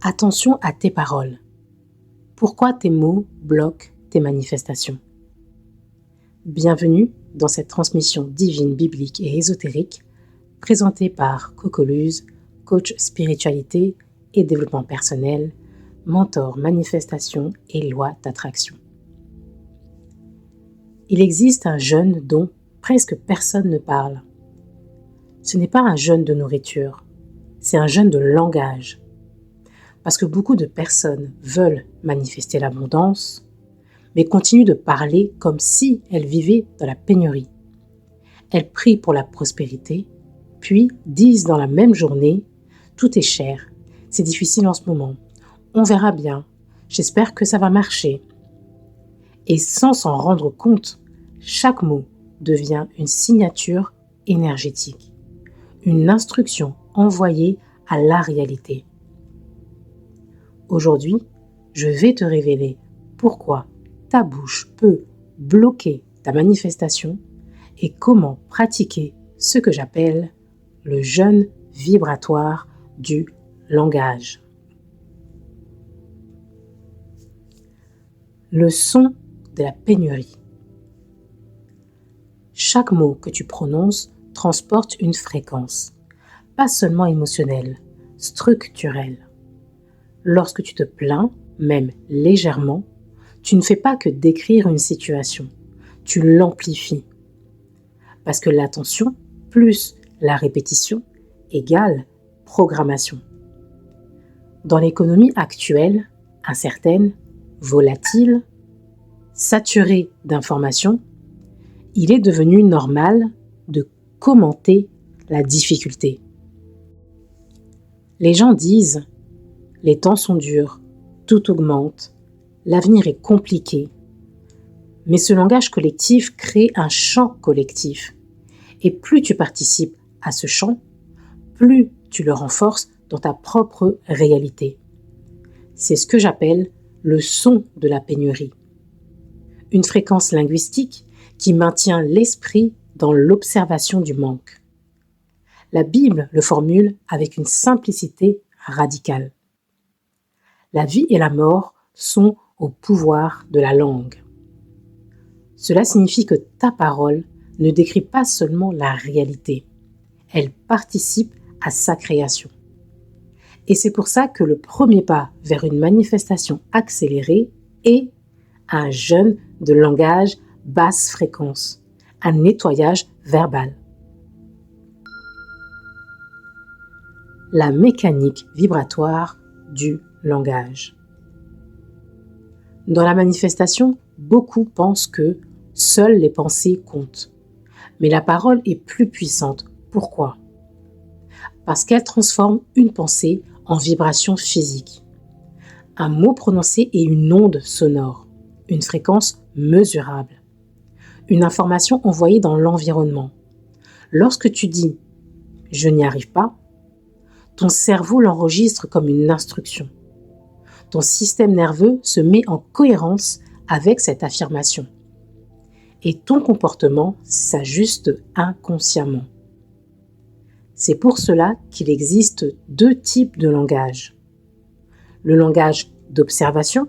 Attention à tes paroles. Pourquoi tes mots bloquent tes manifestations? Bienvenue dans cette transmission divine, biblique et ésotérique présentée par Coco Luz, coach spiritualité et développement personnel, mentor manifestation et loi d'attraction. Il existe un jeûne dont presque personne ne parle. Ce n'est pas un jeûne de nourriture, c'est un jeûne de langage. Parce que beaucoup de personnes veulent manifester l'abondance, mais continuent de parler comme si elles vivaient dans la pénurie. Elles prient pour la prospérité, puis disent dans la même journée « Tout est cher, c'est difficile en ce moment, on verra bien, j'espère que ça va marcher ». Et sans s'en rendre compte, chaque mot devient une signature énergétique, une instruction envoyée à la réalité. Aujourd'hui, je vais te révéler pourquoi ta bouche peut bloquer ta manifestation et comment pratiquer ce que j'appelle le jeûne vibratoire du langage. Le son de la pénurie. Chaque mot que tu prononces transporte une fréquence, pas seulement émotionnelle, structurelle. Lorsque tu te plains, même légèrement, tu ne fais pas que décrire une situation, tu l'amplifies. Parce que l'attention plus la répétition égale programmation. Dans l'économie actuelle, incertaine, volatile, saturée d'informations, il est devenu normal de commenter la difficulté. Les gens disent « Les temps sont durs, tout augmente, l'avenir est compliqué ». Mais ce langage collectif crée un champ collectif. Et plus tu participes à ce champ, plus tu le renforces dans ta propre réalité. C'est ce que j'appelle le son de la pénurie. Une fréquence linguistique qui maintient l'esprit dans l'observation du manque. La Bible le formule avec une simplicité radicale. La vie et la mort sont au pouvoir de la langue. Cela signifie que ta parole ne décrit pas seulement la réalité, elle participe à sa création. Et c'est pour ça que le premier pas vers une manifestation accélérée est un jeûne de langage basse fréquence, un nettoyage verbal. La mécanique vibratoire du langage. Dans la manifestation, beaucoup pensent que seules les pensées comptent. Mais la parole est plus puissante. Pourquoi? Parce qu'elle transforme une pensée en vibration physique. Un mot prononcé est une onde sonore, une fréquence mesurable, une information envoyée dans l'environnement. Lorsque tu dis « je n'y arrive pas », ton cerveau l'enregistre comme une instruction. Ton système nerveux se met en cohérence avec cette affirmation. Et ton comportement s'ajuste inconsciemment. C'est pour cela qu'il existe deux types de langage. Le langage d'observation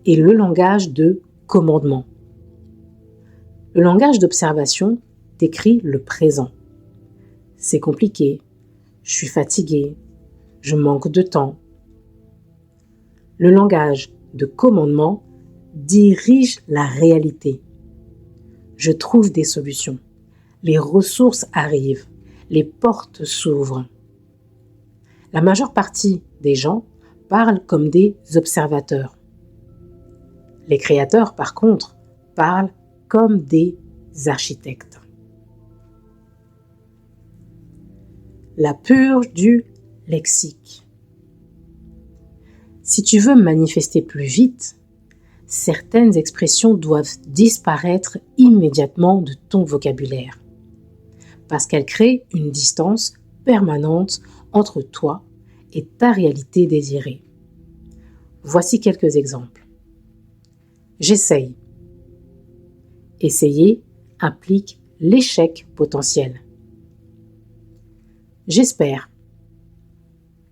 et le langage de commandement. Le langage d'observation décrit le présent. C'est compliqué, je suis fatigué, je manque de temps. Le langage de commandement dirige la réalité. Je trouve des solutions. Les ressources arrivent. Les portes s'ouvrent. La majeure partie des gens parlent comme des observateurs. Les créateurs, par contre, parlent comme des architectes. La purge du lexique. Si tu veux manifester plus vite, certaines expressions doivent disparaître immédiatement de ton vocabulaire, parce qu'elles créent une distance permanente entre toi et ta réalité désirée. Voici quelques exemples. J'essaye. Essayer implique l'échec potentiel. J'espère.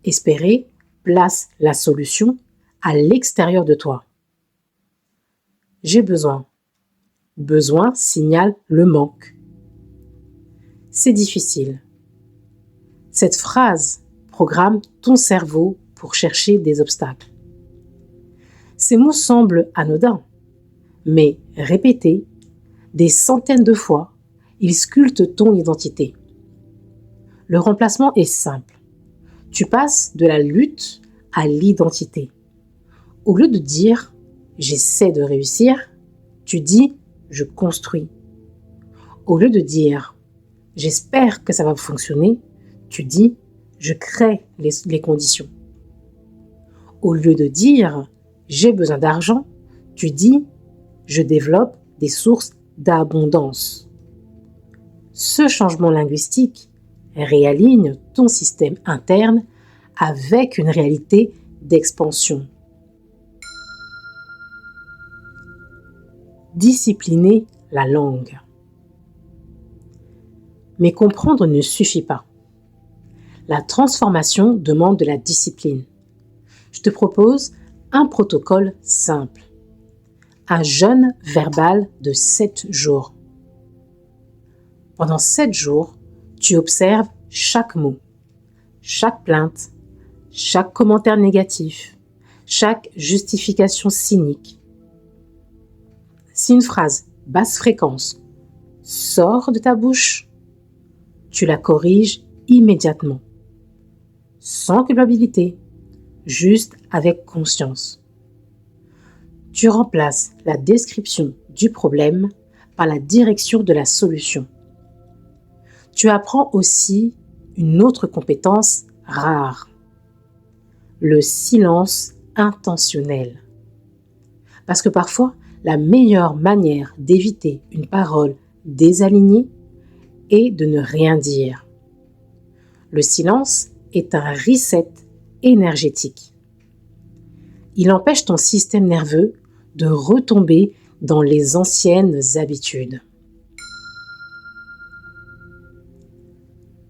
Espérer place la solution à l'extérieur de toi. J'ai besoin. Besoin signale le manque. C'est difficile. Cette phrase programme ton cerveau pour chercher des obstacles. Ces mots semblent anodins, mais répétés des centaines de fois, ils sculptent ton identité. Le remplacement est simple. Tu passes de la lutte à l'identité. Au lieu de dire « j'essaie de réussir », tu dis « je construis ». Au lieu de dire « j'espère que ça va fonctionner », tu dis « je crée les conditions ». Au lieu de dire « j'ai besoin d'argent », tu dis « je développe des sources d'abondance ». Ce changement linguistique réaligne ton système interne avec une réalité d'expansion. Discipliner la langue. Mais comprendre ne suffit pas. La transformation demande de la discipline. Je te propose un protocole simple. Un jeûne verbal de 7 jours. Pendant 7 jours, tu observes chaque mot, chaque plainte, chaque commentaire négatif, chaque justification cynique. Si une phrase basse fréquence sort de ta bouche, tu la corriges immédiatement, sans culpabilité, juste avec conscience. Tu remplaces la description du problème par la direction de la solution. Tu apprends aussi une autre compétence rare, le silence intentionnel. Parce que parfois, la meilleure manière d'éviter une parole désalignée est de ne rien dire. Le silence est un reset énergétique. Il empêche ton système nerveux de retomber dans les anciennes habitudes.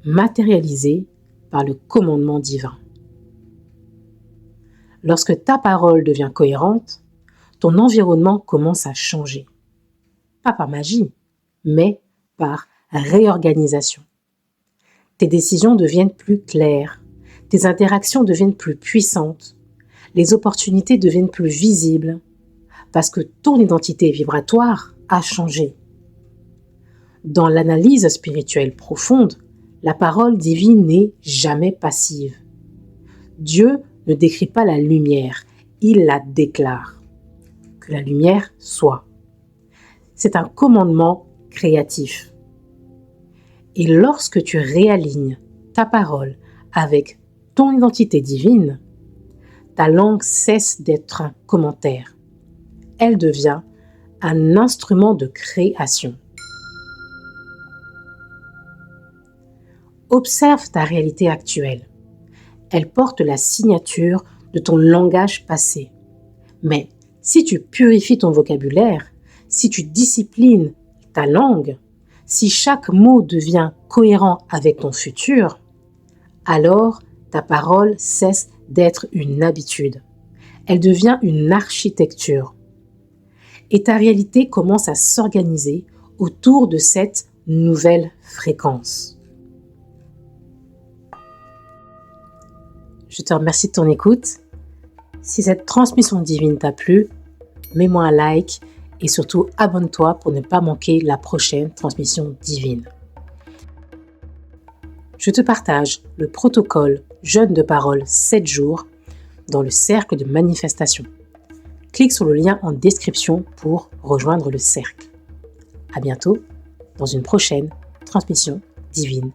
Matérialisé par le commandement divin. Lorsque ta parole devient cohérente, ton environnement commence à changer. Pas par magie, mais par réorganisation. Tes décisions deviennent plus claires, tes interactions deviennent plus puissantes, les opportunités deviennent plus visibles, parce que ton identité vibratoire a changé. Dans l'analyse spirituelle profonde, la parole divine n'est jamais passive. Dieu ne décrit pas la lumière, il la déclare. Que la lumière soit. C'est un commandement créatif. Et lorsque tu réalignes ta parole avec ton identité divine, ta langue cesse d'être un commentaire. Elle devient un instrument de création. Observe ta réalité actuelle. Elle porte la signature de ton langage passé. Mais si tu purifies ton vocabulaire, si tu disciplines ta langue, si chaque mot devient cohérent avec ton futur, alors ta parole cesse d'être une habitude. Elle devient une architecture. Et ta réalité commence à s'organiser autour de cette nouvelle fréquence. Je te remercie de ton écoute. Si cette transmission divine t'a plu, mets-moi un like et surtout abonne-toi pour ne pas manquer la prochaine transmission divine. Je te partage le protocole jeûne de parole 7 jours dans le cercle de manifestation. Clique sur le lien en description pour rejoindre le cercle. À bientôt dans une prochaine transmission divine.